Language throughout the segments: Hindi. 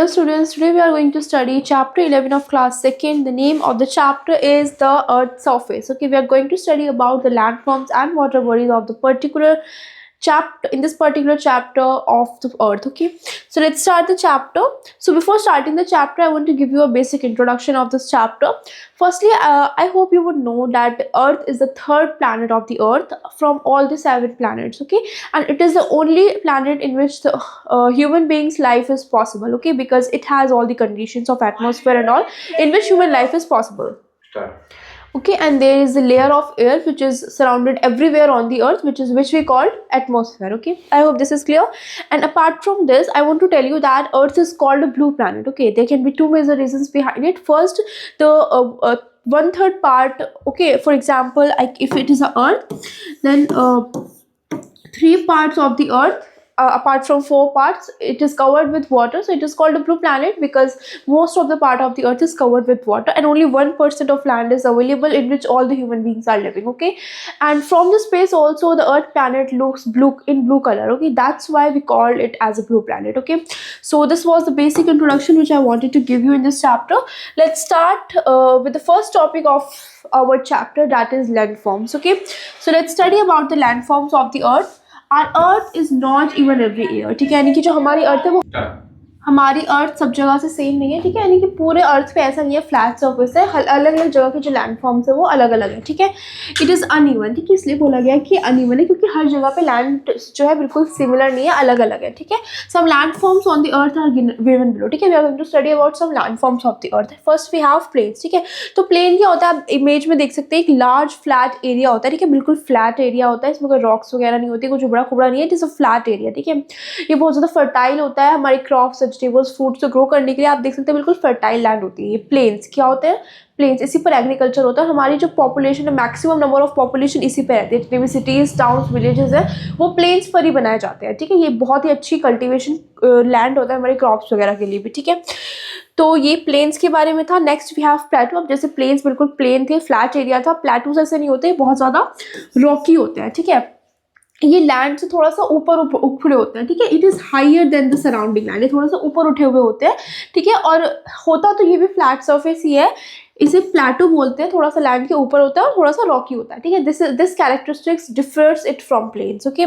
students, today we are going to study chapter 11 of class 2nd. The name of the chapter is the Earth's surface. Okay, we are going to study about the landforms and water bodies of the particular chapter in this particular chapter of the Earth. Okay, so let's start the chapter. So before starting the chapter, I want to give you a basic introduction of this chapter. Firstly, I hope you would know that Earth is the third planet of the Earth from all the 7 planets. Okay, and it is the only planet in which the human beings life is possible. Okay, because it has all the conditions of atmosphere and all in which human life is possible. Okay, and there is a layer of air which is surrounded everywhere on the earth, which we call atmosphere. Okay, I hope this is clear. And apart from this, I want to tell you that earth is called a blue planet. Okay, there can be 2 major reasons behind it. First, the 1/3 part, okay, for example, if it is a earth, then 3 parts of the earth, apart from 4 parts, it is covered with water, so it is called a blue planet because most of the part of the earth is covered with water and only 1% of land is available in which all the human beings are living. Okay, and from the space also the earth planet looks blue in blue color. Okay, that's why we call it as a blue planet. Okay, so this was the basic introduction which I wanted to give you in this chapter. Let's start with the first topic of our chapter, that is landforms. Okay, so let's study about the landforms of the earth. Our earth is not even every year. ठीक है, यानी कि जो हमारी अर्थ है वो हमारी अर्थ सब जगह से सेम नहीं है. ठीक है, यानी कि पूरे अर्थ पे ऐसा नहीं है फ्लैट सर्फेस है. अलग अलग जगह के जो लैंडफॉर्म्स है वो अलग अलग है. ठीक है, इट इज़ अनइवन. ठीक है, इसलिए बोला गया कि अनइवन है क्योंकि हर जगह पे लैंड जो है बिल्कुल सिमिलर नहीं है, अलग अलग है. ठीक है, some landforms on the earth are given below. ठीक है, we are going to study about some landforms of the earth. First we have plains. ठीक है, तो प्लेन क्या होता है, आप इमेज में देख सकते हैं, एक लार्ज फ्लैट एरिया होता है. ठीक है, बिल्कुल फ्लैट एरिया होता है, इसमें कोई रॉक्स वगैरह नहीं होती, कुछ उबड़ा खुबड़ा नहीं है. It is a flat area. ठीक है, ये बहुत ज़्यादा फर्टाइल होता है. हमारे क्रॉप्स, वेजिटेबल्स, फ्रूट्स ग्रो करने के लिए आप देख सकते हैं बिल्कुल फर्टाइल लैंड होती है. ये प्लेन्स क्या होते हैं, प्लेन्स, इसी पर एग्रीकल्चर होता है. हमारी जो पॉपुलेशन है, मैक्सिमम नंबर ऑफ पॉपुलेशन इसी पे रहती है. जितने भी सिटीज़, टाउन्स, विलेजेस हैं वो प्लेन्स पर ही बनाए जाते हैं. ठीक है, ये बहुत ही अच्छी कल्टीवेशन लैंड होता है हमारे क्रॉप्स वगैरह के लिए भी. ठीक है, तो ये प्लेन्स के बारे में था. Next we have plateau. अब जैसे प्लेन्स बिल्कुल प्लेन थे, फ्लैट एरिया था, प्लेटूज ऐसे नहीं होते, बहुत ज़्यादा रॉकी होते हैं. ठीक है, ये लैंड से थोड़ा सा ऊपर उठे होते हैं. ठीक है, it is higher than the surrounding land. ये थोड़ा सा ऊपर उठे हुए होते हैं. ठीक है, और होता तो ये भी फ्लैट सरफेस ही है, इसे प्लेटू बोलते हैं. थोड़ा सा लैंड के ऊपर होता है और थोड़ा सा रॉकी होता है. ठीक है, this characteristics differs it from plains. Okay,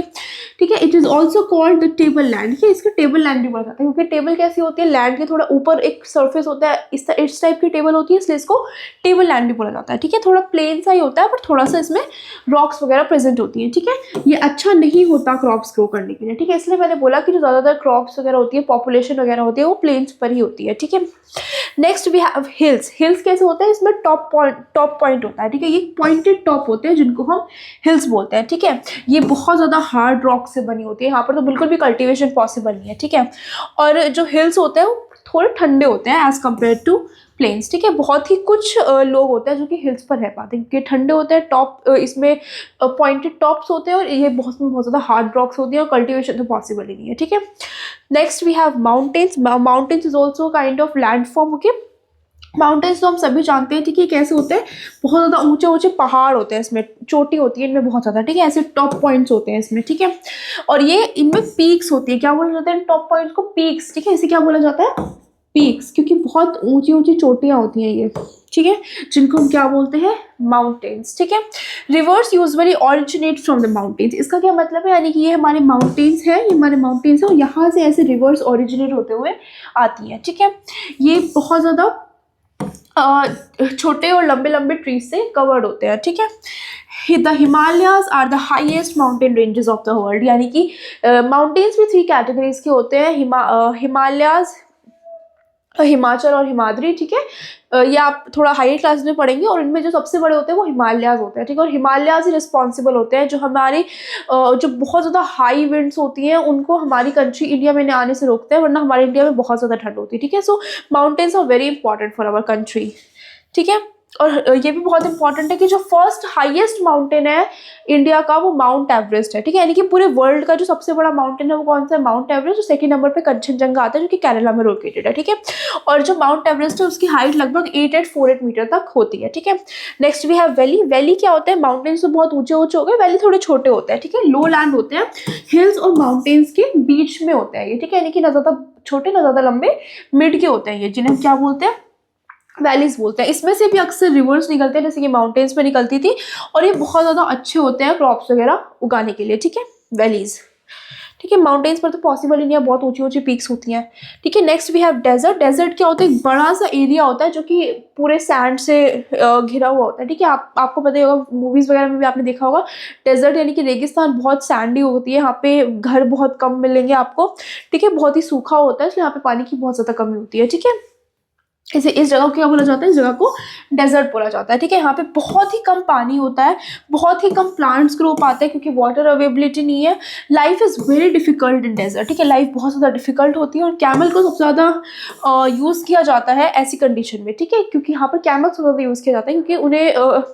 ठीक है, it is also called the table land. ठीक है, इसका टेबल लैंड भी बोला जाता है क्योंकि टेबल कैसी होती है, लैंड के थोड़ा ऊपर एक सरफेस होता है, इस टाइप की टेबल होती है, इसलिए इसको टेबल लैंड भी बोला जाता है. ठीक है, थोड़ा प्लेन सा ही होता है पर थोड़ा सा इसमें रॉक्स वगैरह प्रेजेंट होती हैं. ठीक है, ये अच्छा नहीं होता क्रॉप्स ग्रो करने के लिए. ठीक है, इसलिए मैंने बोला कि जो ज़्यादातर क्रॉप्स वगैरह होती है, पॉपुलेशन वगैरह होती है, वो प्लेन्स पर ही होती है. ठीक है, next we have hills. Hills कैसे होते हैं, इसमें टॉप पॉइंट होता है. ठीक है, ये पॉइंटेड टॉप होते हैं जिनको हम हिल्स बोलते हैं. ठीक है, ये बहुत ज़्यादा हार्ड रॉक से बनी होती है. यहाँ पर तो बिल्कुल भी कल्टीवेशन पॉसिबल नहीं है. ठीक है, और जो हिल्स होते हैं वो थोड़े ठंडे होते हैं एज कम्पेयर टू प्लेन्स. ठीक है, बहुत ही कुछ लोग होते हैं जो कि हिल्स पर रह पाते हैं क्योंकि ठंडे होते हैं. टॉप इसमें पॉइंटेड टॉप्स होते हैं और ये बहुत ज़्यादा हार्ड रॉक्स होती हैं और कल्टीवेशन तो पॉसिबल ही नहीं है. ठीक है, next we have mountains. Mountains is also kind of landform. Okay, mountains तो हम सभी जानते हैं. ठीक है, कैसे होते हैं, बहुत ज़्यादा ऊंचे ऊंचे पहाड़ होते हैं, इसमें चोटी होती है इनमें बहुत ज़्यादा. ठीक है, ऐसे टॉप पॉइंट्स होते हैं इसमें. ठीक है, और ये इनमें पीक्स होती है. क्या बोला जाता है टॉप पॉइंट्स को, पीक्स. ठीक है, इसे क्या बोला जाता है, पीक्स, क्योंकि बहुत ऊंची ऊंची चोटियाँ होती हैं ये. ठीक है, जिनको हम क्या बोलते हैं, माउंटेन्स. ठीक है, reverse usually originate from the mountains. इसका क्या मतलब है, यानी कि ये हमारे माउंटेन्स है, ये हमारे माउंटेन्स है और यहाँ से ऐसे रिवर्स ऑरिजिनेट होते हुए आती है. ठीक है, ये बहुत ज़्यादा छोटे और लंबे लंबे ट्रीज से कवर्ड होते हैं. ठीक है, the Himalayas are the highest mountain ranges of the world. यानी कि माउंटेन्स भी 3 कैटेगरीज के होते हैं, हिमालयाज, हिमाचल और हिमाद्री. ठीक है, ये आप थोड़ा हायर क्लास में पढ़ेंगे और इनमें जो सबसे बड़े होते हैं वो हिमालयाज होते हैं. ठीक है, और हिमालयाज ही रिस्पॉन्सिबल होते हैं जो हमारी जो बहुत ज़्यादा हाई विंड्स होती हैं उनको हमारी कंट्री इंडिया में आने से रोकते हैं, वरना हमारे इंडिया में बहुत ज़्यादा ठंड होती है. ठीक है, so mountains are very important for our country. ठीक है, और ये भी बहुत इंपॉर्टेंट है कि जो फर्स्ट हाईएस्ट माउंटेन है इंडिया का वो माउंट एवरेस्ट है, ठीक है। यानी कि पूरे वर्ल्ड का जो सबसे बड़ा माउंटेन है वो कौन सा है, माउंट एवरेस्ट। और सेकंड नंबर पे कंचनजंगा आता है जो कि केरला में लोकेटेड है, ठीक है। और जो माउंट एवरेस्ट है उसकी हाइट लगभग 8848 मीटर तक होती है, ठीक है। Next we have valley. Valley क्या होता है, माउंटेन्स तो बहुत ऊंचे ऊंचे हो गए, वैली थोड़े छोटे होते हैं, ठीक है। लो लैंड होते हैं, हिल्स और माउंटेन्स के बीच में होते हैं ये, ठीक है। यानी कि ना ज्यादा छोटे ना ज्यादा लंबे, मिड के होते हैं ये, जिन्हें हम क्या बोलते हैं, वैलीज बोलते हैं। इसमें से भी अक्सर रिवर्स निकलते हैं, जैसे कि माउंटेन्स में निकलती थी, और ये बहुत ज़्यादा अच्छे होते हैं क्रॉप्स वगैरह उगाने के लिए, ठीक है, वैलीज, ठीक है। माउंटेन्स पर तो पॉसिबल ही नहीं है, बहुत ऊंची ऊंची पीक्स होती हैं, ठीक है। Next we have desert. Desert क्या होता है, एक बड़ा सा एरिया होता है जो कि पूरे सैंड से घिरा हुआ होता है, ठीक है। आपको पता ही होगा, मूवीज़ वगैरह में भी आपने देखा होगा, डेजर्ट यानी कि रेगिस्तान बहुत सैंडी होती है, यहाँ पे घर बहुत कम मिलेंगे आपको, ठीक है। बहुत ही सूखा होता है, इसलिए यहाँ पे पानी की बहुत ज़्यादा कमी होती है, ठीक है। इस जगह को क्या बोला जाता है, इस जगह को डेजर्ट बोला जाता है, ठीक है। यहाँ पे बहुत ही कम पानी होता है, बहुत ही कम प्लांट्स ग्रो पाते हैं क्योंकि वाटर अवेलेबिलिटी नहीं है। Life is very difficult in desert, ठीक है। लाइफ बहुत ज़्यादा डिफिकल्ट होती है और कैमल को सबसे ज़्यादा यूज़ किया जाता है ऐसी कंडीशन में, ठीक है, क्योंकि यहाँ पर कैमल सबसे ज़्यादा यूज़ किया जाता है क्योंकि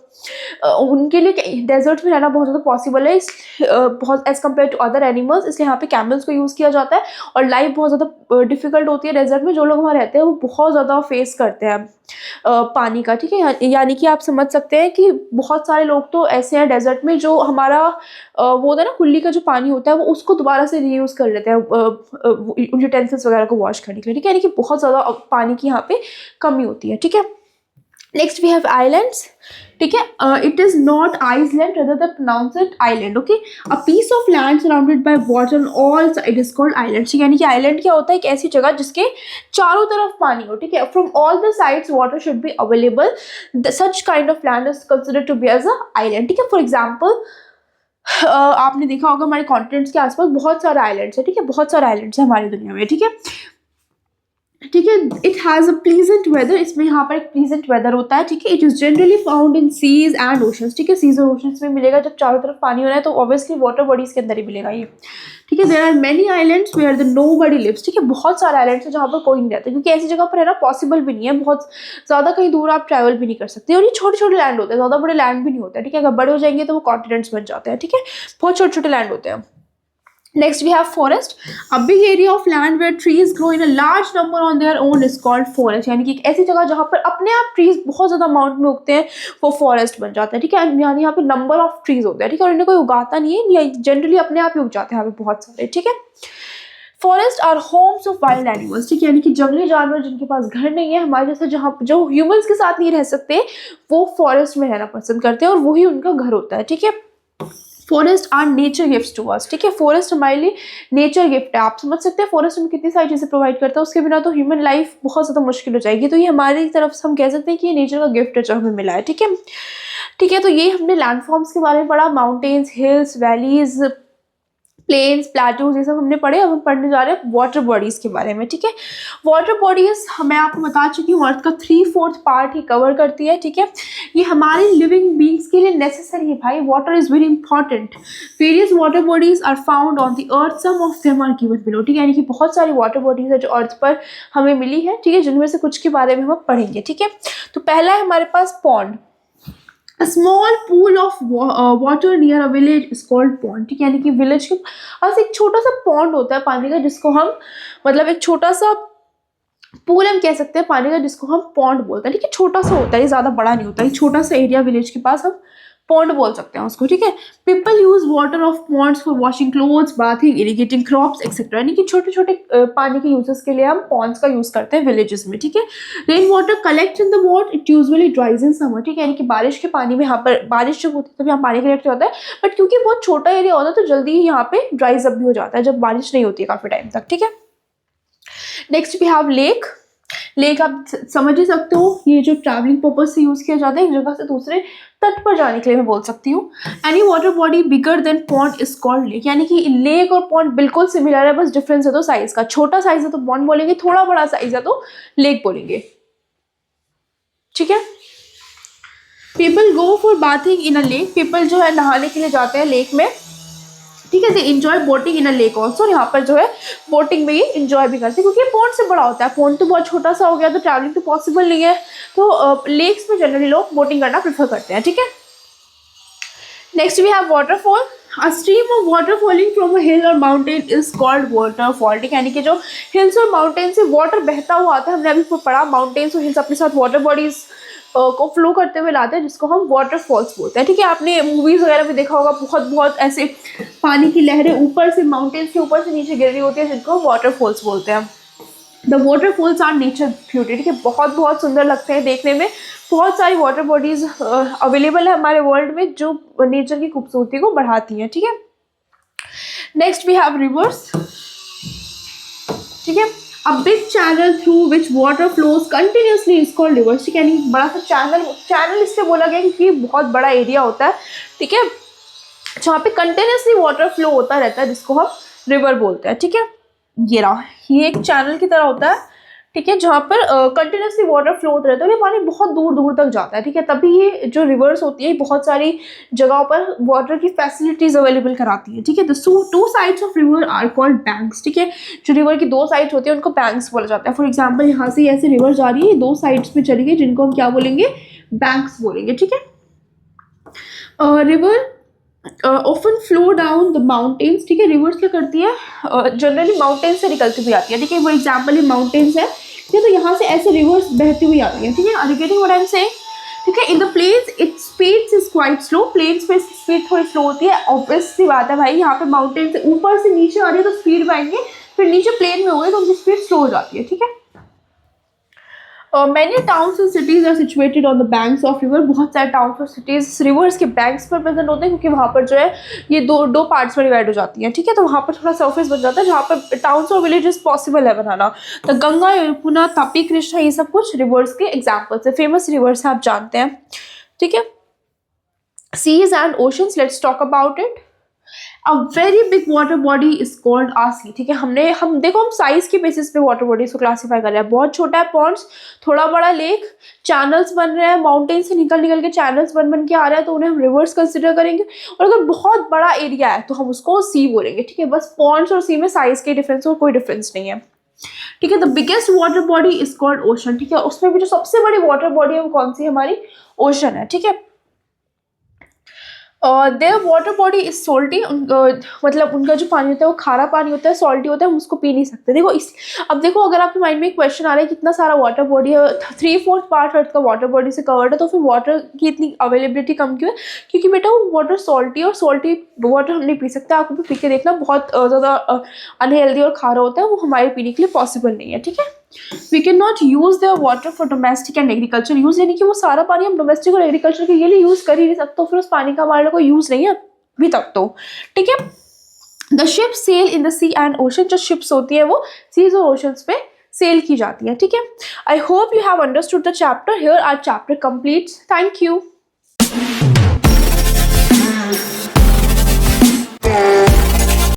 उनके लिए डेजर्ट में रहना बहुत ज़्यादा पॉसिबल है, बहुत as compare to other animals, इसलिए यहाँ पे कैमल्स को यूज़ किया जाता है। और लाइफ बहुत ज़्यादा डिफिकल्ट होती है डेजर्ट में, जो लोग वहाँ रहते हैं वो बहुत ज़्यादा फेस करते हैं पानी का, ठीक है। यानी कि आप समझ सकते हैं कि बहुत सारे लोग तो ऐसे हैं डेजर्ट में जो हमारा वो होता है ना, कुल्ली का जो पानी होता है वो उसको दोबारा से रीयूज़ कर लेते हैं यूटेंसिल्स वगैरह को वॉश करने के लिए, ठीक है। यानी कि बहुत ज़्यादा पानी की यहाँ पे कमी होती है, ठीक है। नेक्स्ट वी हैव आइलैंड्स, ठीक है। It is not Iceland, rather they pronounce it island, okay। a piece of land surrounded by water on all sides is called island। यानी कि आइलैंड क्या होता है, एक ऐसी जगह जिसके चारों तरफ पानी हो, ठीक है। From all the sides water should be available, such kind of land is considered to be as a island, ठीक है। फॉर एग्जाम्पल आपने देखा होगा हमारे कॉन्टिनेंट्स के आसपास बहुत सारे आइलैंड्स है, ठीक है, बहुत सारे आइलैंड्स है हमारी दुनिया में, ठीक है, ठीक है। It has a pleasant weather, इसमें यहाँ पर एक प्लीजेंट वेदर होता है, ठीक है। It is generally found in seas and oceans, ठीक है। सीज और ओशंस में मिलेगा, जब चारों तरफ पानी हो रहा है तो ऑब्वियसली वाटर बॉडीज के अंदर ही मिलेगा ये, ठीक है। There are many islands where the nobody lives, ठीक है। बहुत सारे आइलैंड्स हैं जहाँ पर कोई नहीं रहता, क्योंकि ऐसी जगह पर रहना पॉसिबल भी नहीं है, बहुत ज़्यादा कहीं दूर आप ट्रैवल भी नहीं कर सकते। और ये छोटे छोटे लैंड होते हैं, ज़्यादा बड़े लैंड भी नहीं होते, ठीक है। अगर बड़े हो जाएंगे तो वो कॉन्टिनेंट्स बन जाते हैं, ठीक है। बहुत छोटे छोटे लैंड होते हैं। Next we have forest, a big area of land where trees grow in a large number on their own is called forest। यानी कि एक ऐसी जगह जहाँ पर अपने आप ट्रीज बहुत ज़्यादा अमाउंट में उगते हैं वो फॉरेस्ट बन जाता है, ठीक है। यानी यहाँ पे नंबर ऑफ ट्रीज होते हैं, ठीक है, और इन्हें कोई उगाता नहीं है, ये जनरली अपने आप ही उग जाते हैं यहाँ पे बहुत सारे, ठीक है। Forest are homes of wild animals, ठीक है। यानी कि जंगली जानवर जिनके पास घर नहीं है, हमारे जैसे जहाँ जो ह्यूमंस के साथ नहीं रह सकते, वो फॉरेस्ट में रहना पसंद करते हैं और वही उनका घर होता है, ठीक है। Forest are nature gifts to us, ठीक है। फॉरेस्ट हमारे लिए नेचर गिफ्ट है, आप समझ सकते हैं फॉरेस्ट हमें कितनी सारी चीज़ें प्रोवाइड करता है, उसके बिना तो ह्यूमन लाइफ बहुत ज़्यादा मुश्किल हो जाएगी। तो ये हमारी तरफ से हम कह सकते हैं कि ये नेचर का गिफ्ट है जो हमें मिला है, ठीक है, ठीक है। तो ये हमने लैंडफॉर्म्स के बारे में पढ़ा, mountains, hills, valleys, plains, plateaus, ये सब हमने पढ़े। अब हम पढ़ने जा रहे हैं वाटर बॉडीज़ के बारे में, ठीक है। वाटर बॉडीज़ मैं आपको बता चुकी हूँ अर्थ का 3/4 पार्ट ही कवर करती है, ठीक है। ये हमारे लिविंग बींग्स के लिए नेसेसरी है भाई, water is very important. Various water bodies are found on the earth, some of them are given below, ठीक है। यानी कि बहुत सारी वाटर बॉडीज़ है जो अर्थ पर हमें मिली है, ठीक है, जिनमें से कुछ के बारे में हम पढ़ेंगे, ठीक है। तो पहला है हमारे पास pond, a small pool of water near a village is called pond, ठीक है। यानी कि विलेज के पास एक छोटा सा पॉन्ड होता है पानी का, जिसको हम मतलब एक छोटा सा पूल हम कह सकते हैं पानी का, जिसको हम पॉन्ड बोलते हैं, ठीक है। छोटा सा होता है, ये ज़्यादा बड़ा नहीं होता, ये छोटा सा एरिया विलेज के पास हम पॉन्ड बोल सकते हैं उसको, ठीक है। People use water of ponds for washing clothes, bathing, irrigating crops etcetera. यानी कि छोटे छोटे पानी के यूजेस के लिए हम पॉन्ड्स का यूज करते हैं विलेजेस में, ठीक है। Rain water collect in the what, it usually ड्राइज in summer, ठीक है। यानी कि बारिश के पानी में यहाँ पर बारिश जब होती है तभी यहाँ पानी कलेक्ट होता है, बट क्योंकि बहुत छोटा एरिया होता है तो जल्दी ही यहाँ पे ड्राइज अप भी हो जाता है जब बारिश नहीं होती है काफी टाइम तक, ठीक है। Next we have lake. Lake आप समझ ही सकते हो, ये जो ट्रैवलिंग पर्पज से यूज किया जाता है एक जगह से दूसरे तट पर जाने के लिए मैं बोल सकती हूँ। Any water body bigger than pond is called lake. यानी कि लेक और पॉन्ड बिल्कुल सिमिलर है, बस डिफरेंस है तो साइज का, छोटा साइज है तो पॉन्ड बोलेंगे, थोड़ा बड़ा साइज है तो लेक बोलेंगे, ठीक है। People go for bathing in a lake, people जो है नहाने के लिए जाते हैं लेक में, ठीक है। They enjoy boating in a lake also, और यहाँ पर जो है बोटिंग में ही इंजॉय भी करते हैं, क्योंकि पॉन्ड से बड़ा होता है। पॉन्ड तो बहुत छोटा सा हो गया, तो ट्रैवलिंग तो पॉसिबल नहीं है, तो लेक्स में जनरली लोग बोटिंग करना प्रेफर करते हैं। ठीक है। Next we have waterfall. A stream of water falling from a hill or mountain is called waterfall। ठीक है, यानी कि जो हिल्स और माउंटेन से वाटर बहता हुआ आता है, हमने अभी पढ़ा माउंटेन्स और हिल्स अपने साथ वाटर बॉडीज को फ्लो करते हुए लाते हैं, जिसको हम वाटरफॉल्स बोलते हैं। ठीक है, आपने मूवीज वगैरह भी देखा होगा, बहुत बहुत ऐसे पानी की लहरें ऊपर से माउंटेन्स के ऊपर से नीचे गिर रही होती है, जिनको हम वाटरफॉल्स बोलते हैं। The waterfalls are nature beauty. ठीक है, बहुत बहुत सुंदर लगते हैं देखने में। बहुत सारी वाटर बॉडीज अवेलेबल है हमारे वर्ल्ड में, जो नेचर की खूबसूरती को बढ़ाती हैं। ठीक है। Next we have rivers. ठीक है, a big channel through which water flows continuously is called rivers. ठीक है, यानी बड़ा सा चैनल इससे बोला गया क्योंकि बहुत बड़ा एरिया होता है। ठीक है, जहाँ पे कंटिन्यूसली वाटर फ्लो होता रहता है, जिसको हम रिवर बोलते हैं। ठीक है, ये एक चैनल की तरह होता है। ठीक है, जहाँ पर कंटिन्यूसली वाटर फ्लो होता रहता है, ये पानी बहुत दूर दूर तक जाता है। ठीक है, तभी ये जो रिवर्स होती है बहुत सारी जगहों पर वाटर की फैसिलिटीज अवेलेबल कराती है। ठीक है, two sides of river are called banks. ठीक है, जो रिवर की दो साइड्स होती है उनको बैंक्स बोला जाता है। फॉर एग्जाम्पल, यहाँ से ऐसे रिवर जा रही है, दो साइड्स पे चली गई, जिनको हम क्या बोलेंगे, बैंक्स बोलेंगे। ठीक है, river often flow down the mountains. ठीक है, रिवर्स क्या करती है, जनरली माउंटेन्स से निकलती हुई आती है। ठीक है, वो एग्जाम्पल ये माउंटेन्स है, ठीक है, तो यहाँ से ऐसे रिवर्स बहती हुई आती है। ठीक है, are you getting what I am saying? ठीक है, in the plains its speed is quite slow. Plains पे स्पीड थोड़ी स्लो होती है, ऑब्वियस सी बात है भाई, यहाँ पे माउंटेन से ऊपर से नीचे आ रही है तो स्पीड पाएंगे, फिर नीचे प्लेन में हो गए तो उनकी स्पीड स्लो हो जाती है। ठीक है, many towns and cities are situated on the banks of river. बहुत सारे टाउन्स और सिटीज रिवर्स के बैंक्स पर प्रेजेंट होते हैं, क्योंकि वहाँ पर जो है ये दो पार्ट्स में डिवाइड हो जाती हैं। ठीक है, तो वहाँ पर थोड़ा सरफेस बन जाता है जहाँ पर टाउन्स और विलेजेस पॉसिबल है बनाना। तो गंगा, यमुना, तापी, कृष्णा, ये सब कुछ रिवर्स के एग्जाम्पल्स है, फेमस रिवर्स आप जानते हैं। ठीक है, seas and oceans, let's talk about it. A very big water body is called a sea. ठीक है, हम देखो, हम साइज के बेसिस पे वाटर बॉडीज को क्लासीफाई कर रहे हैं। बहुत छोटा है पॉन्ड्स, थोड़ा बड़ा लेक, चैनल्स बन रहे हैं, माउंटेन से निकल के चैनल्स बन के आ रहे हैं, तो उन्हें हम रिवर्स कंसिडर करेंगे। और अगर बहुत बड़ा एरिया है तो हम उसको सी बोलेंगे। ठीक है, बस पॉन्ड्स और सी में साइज के डिफरेंस और कोई डिफरेंस नहीं है। ठीक है, the biggest water body is called ocean. ठीक है, उसमें भी जो सबसे बड़ी वाटर बॉडी है वो कौन सी है, हमारी ओशन है। ठीक है, देयर वाटर बॉडी इज सोल्टी। मतलब उनका जो पानी होता है वो खारा पानी होता है, सॉल्टी होता है, हम उसको पी नहीं सकते। देखो अब देखो, अगर आपके माइंड में एक क्वेश्चन आ रहा है कितना सारा वाटर बॉडी है, 3/4 पार्ट अर्थ का वाटर बॉडी से कवर्ड है, तो फिर वाटर की इतनी अवेलेबिलिटी कम क्यों है? क्योंकि बेटा वो वाटर सॉल्टी, और सॉल्टी वाटर हम नहीं पी सकते। आपको भी पी के देखना, बहुत ज़्यादा अनहेल्दी और खारा होता है, वो हमारे पीने के लिए पॉसिबल नहीं है। ठीक है, we can not use their water for domestic and agriculture use, यानी कि वो सारा पानी हम डोमेस्टिक और एग्रीकल्चर के लिए यूज कर ही नहीं सकते, फिर उस पानी का हमारे को यूज नहीं है अभी तक तो। ठीक है, the ship sail in the sea and ocean. जो शिप्स होती है वो सीज और ओशंस पे सेल की जाती है। ठीक है, I hope you have understood the chapter. Here our chapter complete. Thank you.